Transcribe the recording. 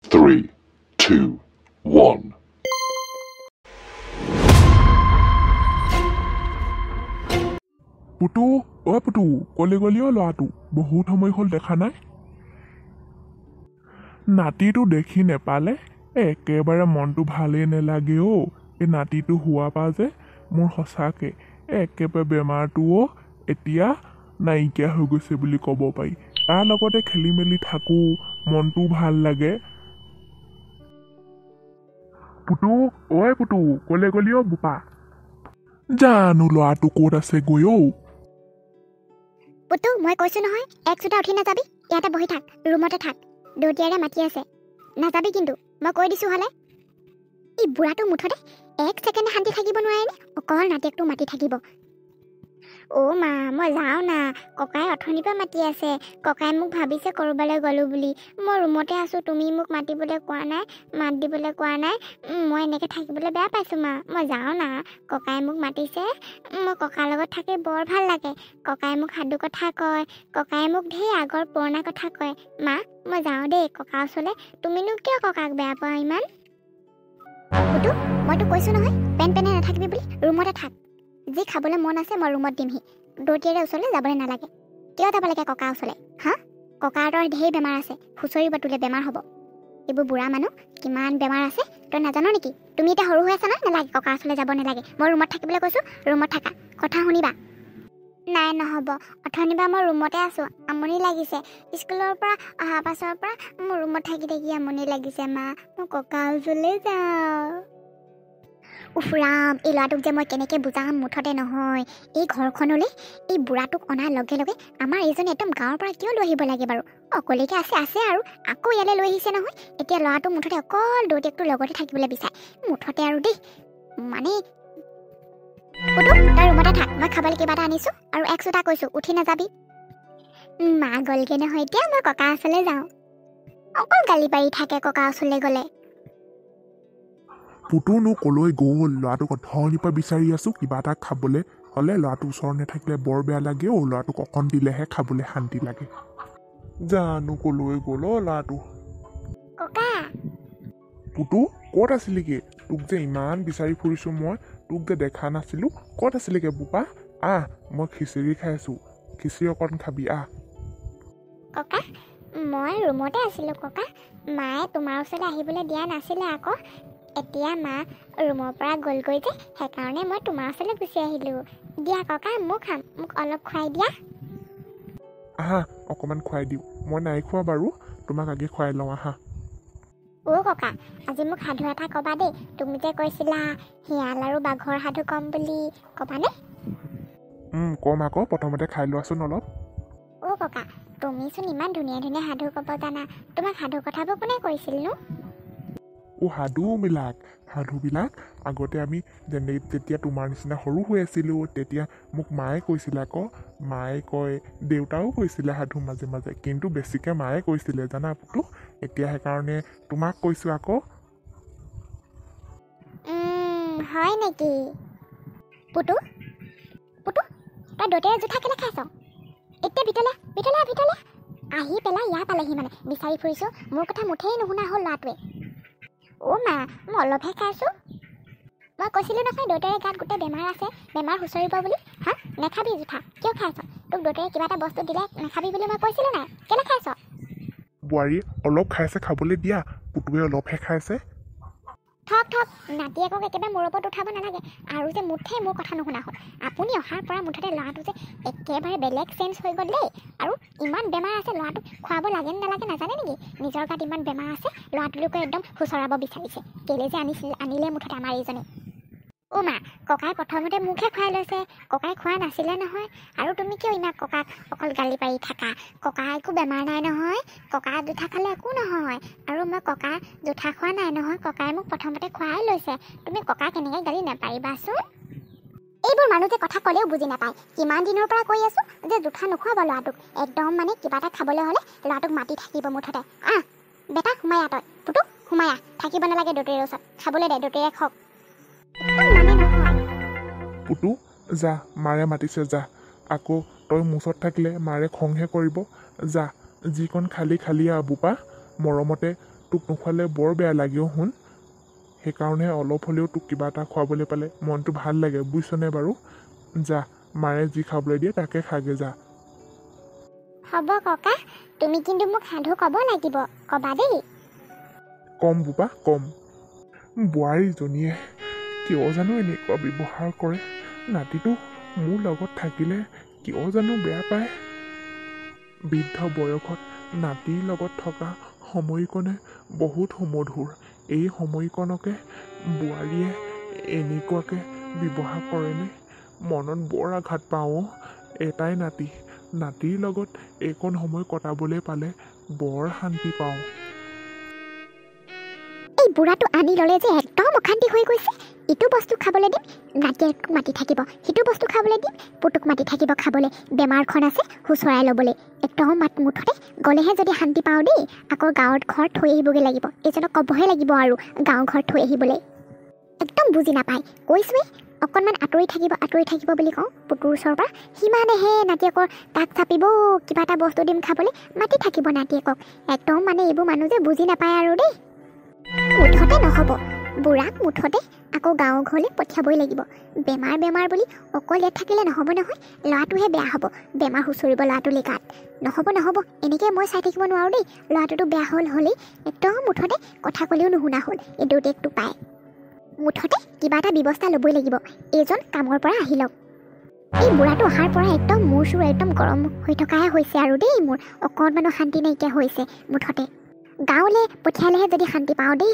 3, 2, 1. পুতু পুতু কলে গলি ল'ৰাটো বহুত সময় হ'ল দেখা নাই নাতিটো দেখি নেপালে একেবাৰে মনটো ভালেই নেলাগে এই নাতিটো হোৱা পা যে মোৰ সঁচাকৈ একেবাৰে বেমাৰটোও এতিয়া নাইকিয়া হৈ গৈছে বুলি ক'ব পাৰি তাৰ লগতে খেলি মেলি থাকোঁ মনটো ভাল লাগে পুতু পুতু কলে গলি বোপা জানো ল'ৰাটো ক'ত আছে গৈ পুতু মই কৈছো নহয় এক চোটা উঠি নাযাবি ইয়াতে বহি থাক ৰুমতে থাক দৌতিয়াৰে মাতি আছে নাযাবি কিন্তু মই কৈ দিছো হলে এই বুঢ়াটো মুঠতে এক ছেকেণ্ড শান্তি থাকিব নোৱাৰেনে অকল নাতিকটো মাতি থাকিব মা মই যাওঁ না ককাই অথনিৰ পৰা মাতি আছে ককাই মোক ভাবিছে ক'ৰবালৈ গ'লো বুলি মই ৰুমতে আছোঁ তুমি মোক মাতিবলৈ কোৱা নাই মাত দিবলৈ কোৱা নাই মই এনেকৈ থাকিবলৈ বেয়া পাইছোঁ মা মই যাওঁ না ককাই মোক মাতিছে মই ককাৰ লগত থাকি বৰ ভাল লাগে ককাই মোক সাধু কথা কয় ককাই মোক ঢেৰ আগৰ পুৰণা কথা কয় মা মই যাওঁ দেই ককাৰ ওচৰলৈ তুমিনো কিয় ককাক বেয়া পোৱা ইমান পুতু মইতো কৈছোঁ নহয় পেনে নাথাকিবি বুলি ৰুমতে থাক যি খাবলৈ মন আছে মই ৰুমত দিমহি দৌতিয়াৰে ওচৰলৈ যাবলৈ নালাগে কিয় যাব লাগে ককাৰ ওচৰলৈ ককাৰ ঢেৰ বেমাৰ আছে হুঁচৰি বাটোলে বেমাৰ হ'ব এইবোৰ বুঢ়া মানুহ কিমান বেমাৰ আছে তই নাজানো নেকি তুমি এতিয়া সৰু হৈ আছা নহয় নালাগে ককাৰ ওচৰলৈ যাব নালাগে মই ৰুমত থাকিবলৈ কৈছোঁ ৰুমত থাকা কথা শুনিবা নাই নহ'ব অথনিবা মই ৰুমতে আছোঁ আমনি লাগিছে স্কুলৰ পৰা অহা পাছৰ পৰা মোৰ ৰুমত থাকি আমনি লাগিছে মা মই ককাৰ ওচৰলৈ যাওঁ উফৰাম এই ল'ৰাটোক যে মই কেনেকৈ বুজাম মুঠতে নহয় এই ঘৰখনলৈ এই বুঢ়াটোক অনাৰ লগে লগে আমাৰ এইজনে একদম গাঁৱৰ পৰা কিয় লৈ আহিব লাগে বাৰু অকলেকে আছে আৰু আকৌ ইয়ালৈ লৈ আহিছে নহয় এতিয়া ল'ৰাটো মুঠতে অকল দৌতিয়াকটোৰ লগতে থাকিবলৈ বিচাৰে মুঠতে আৰু দেই মানে পুতু তই ৰুমতে থাক মই খাবলৈ কিবা এটা আনিছোঁ আৰু এক চোটা কৈছোঁ উঠি নাযাবি মা গ'লগৈ নহয় এতিয়া মই ককাৰ ওচৰলৈ যাওঁ অকল গালি পাৰি থাকে ককাৰ ওচৰলৈ গ'লে পুতুনো কলৈ গ'ল ল'ৰাটোক অথনিৰ পৰা বিচাৰি আছোঁ কিবা এটা খাবলৈ হ'লে ল'ৰাটো ওচৰত নাথাকিলে বৰ বেয়া লাগে ল'ৰাটোক অকণ দিলেহে খাবলৈ শান্তি লাগে জানো কলৈ গ'ল ল'ৰাটো ককা পুতু ক'ত আছিলিগে তোক যে ইমান বিচাৰি ফুৰিছোঁ মই তোক যে দেখা নাছিলোঁ ক'ত আছিলিগে বোপা মই খিচিৰি খাই আছোঁ খিচিৰি অকণ খাবি ককা মই ৰুমতে আছিলোঁ ককা মায়ে তোমাৰ ওচৰলৈ আহিবলৈ দিয়া নাছিলে আকৌ এতিয়া মা ৰুমৰ পৰা গ'লগৈ যে সেইকাৰণে মই তোমাৰ ওচৰলৈ গুচি আহিলোঁ দিয়া ককা মোক অলপ খুৱাই দিয়া অকণমান খুৱাই দিওঁ মই নাই খোৱা বাৰু তোমাক আগে খুৱাই লওঁ ককা আজি মোক সাধু এটা ক'বা দেই তুমি যে কৈছিলা শিয়াল আৰু বাঘৰ সাধু ক'ম বুলি ক'বানে ক'ম আকৌ প্ৰথমতে খাই লোৱাচোন অলপ ককা তুমিচোন ইমান ধুনীয়া ধুনীয়া সাধু ক'ব জানা তোমাক সাধু কথাবোৰ কোনে কৈছিলনো সাধুবিলাক আগতে আমি যেতিয়া তোমাৰ নিচিনা সৰু হৈ আছিলোঁ তেতিয়া মোক মায়ে কৈছিলে আকৌ মায়ে কয় দেউতাও কৈছিলে সাধু মাজে মাজে কিন্তু বেছিকৈ মায়ে কৈছিলে জানা পুতু এতিয়া সেইকাৰণে তোমাক কৈছোঁ আকৌ হয় নেকি পুতু তই দৌতিয়াৰে জোঠা কেলে খাইছ এতিয়া ভিতৰলৈ আহি পেলাই ইয়াৰ পালেহি মানে বিচাৰি ফুৰিছোঁ মোৰ কথা মুঠেই নুশুনা হ'ল ল'ৰাটোৱে মা মই অলপহে খাইছোঁ মই কৈছিলোঁ নহয় দৌতিয়াৰে গাত গোটেই বেমাৰ আছে বেমাৰ হুঁচৰিব বুলি নেখাবি জোঠা কিয় খাইছ তোক দৌতিয়াৰে কিবা এটা বস্তু দিলে নেখাবি বুলি মই কৈছিলোঁ নাই কেলে খাইছ বোৱাৰী অলপ খাইছে খাবলৈ দিয়া পুতুৱে অলপহে খাইছে ঠক নাতি আকৌ একেবাৰে মোৰ ওপৰত উঠাব নালাগে আৰু যে মুঠেই মোৰ কথা নুশুনা হ'ল আপুনি অহাৰ পৰা মুঠতে ল'ৰাটো যে একেবাৰে বেলেগ চেঞ্জ হৈ গ'ল দেই আৰু ইমান বেমাৰ আছে ল'ৰাটোক খুৱাব লাগে নে নালাগে নাজানে নেকি নিজৰ গাত ইমান বেমাৰ আছে ল'ৰাটোলৈকে একদম খুচৰাব বিচাৰিছে কেলে যে আনিলে মুঠতে আমাৰ এইজনে মা ককাই প্ৰথমতে মোকহে খুৱাই লৈছে ককাই খোৱা নাছিলে নহয় আৰু তুমি কিয় ইমান ককাক অকল গালি পাৰি থাকা ককাৰ একো বেমাৰ নাই নহয় ককা জোঠা খালে একো নহয় আৰু মই ককা জোঠা খোৱা নাই নহয় ককাই মোক প্ৰথমতে খুৱাই লৈছে তুমি ককাক এনেকৈ গালি নাপাৰিবাচোন এইবোৰ মানুহ যে কথা ক'লেও বুজি নাপায় কিমান দিনৰ পৰা কৈ আছোঁ যে জোঠা নোখোৱাব ল'ৰাটোক একদম মানে কিবা এটা খাবলৈ হ'লে ল'ৰাটোক মাতি থাকিব মুঠতে বেটা সোমাই তই পুতু সোমাই থাকিব নালাগে দৌতিয়াৰে ওচৰত খাবলৈ দে দৌতিয়াৰে খাওক পুতু যা মাৰে মাতিছে যা আকৌ তই মোৰ ওচৰত থাকিলে মাৰে খংহে কৰিব যা যিকণ খালি বোপা মৰমতে তোক নোখোৱালে বৰ বেয়া লাগে শুন সেইকাৰণে অলপ হ'লেও তোক কিবা এটা খুৱাবলৈ পালে মনটো ভাল লাগে বুজিছনে বাৰু যা মায়ে যি খাবলৈ দিয়ে তাকে খাগে যা হ'ব ককা তুমি কিন্তু মোক সাধু ক'ব লাগিব ক'বা দেই কম বোপা কম বোৱাৰীজনীয়ে কিয় জানো এনেকুৱা ব্যৱহাৰ কৰে নাতিটো মোৰ লগত থাকিলে কিয় জানো বেয়া পায় বৃদ্ধ বয়সত নাতিৰ লগত থকা সময়কণে বহুত সুমধুৰ এই সময়কণকে বোৱাৰীয়ে এনেকুৱাকৈ ব্যৱহাৰ কৰেনে মনত বৰ আঘাত পাওঁ এটাই নাতিৰ লগত এইকণ সময় কটাবলৈ পালে বৰ শান্তি পাওঁ এই বুঢ়াটো আনি ল'লে যে একদম অশান্তি হৈ গৈছে ইটো বস্তু খাবলৈ দিম নাতিয়েক মাতি থাকিব সিটো বস্তু খাবলৈ দিম পুতুক মাতি থাকিব খাবলৈ বেমাৰখন আছে হুঁচৰাই ল'বলৈ একদম মুঠতে গ'লেহে যদি শান্তি পাওঁ দেই আকৌ গাঁৱত ঘৰ থৈ আহিবগৈ লাগিব এইজনক ক'বহে লাগিব আৰু গাঁও ঘৰ থৈ আহিবলৈ একদম বুজি নাপায় কৈছোৱেই অকণমান আঁতৰি থাকিব বুলি কওঁ পুতুৰ ওচৰৰ পৰা সিমানেহে নাতিয়েকৰ তাক চাপিব কিবা এটা বস্তু দিম খাবলৈ মাতি থাকিব নাতিয়েকক একদম এইবোৰ মানুহ যে বুজি নাপায় আৰু দেই মুঠতে নহ'ব বুঢ়াক মুঠতে আকৌ গাঁও ঘৰলৈ পঠিয়াবই লাগিব বেমাৰ বুলি অকল ইয়াত থাকিলে নহ'ব নহয় ল'ৰাটোহে বেয়া হ'ব বেমাৰ হুঁচৰিব ল'ৰাটোলৈ গাত নহ'ব এনেকৈ মই চাই থাকিব নোৱাৰোঁ দেই ল'ৰাটোতো বেয়া হ'লেই একদম মুঠতে কথা ক'লেও নুশুনা হ'ল এই দেউতাকটো পায় মুঠতে কিবা এটা ব্যৱস্থা ল'বই লাগিব এইজন কামৰ পৰা আহি লওক এই বুঢ়াটো অহাৰ পৰা একদম মূৰ চুৰ একদম গৰম হৈ থকাহে হৈছে আৰু দেই মোৰ অকণমানো শান্তি নাইকিয়া হৈছে মুঠতে গাঁৱলৈ পঠিয়ালেহে যদি শান্তি পাওঁ দেই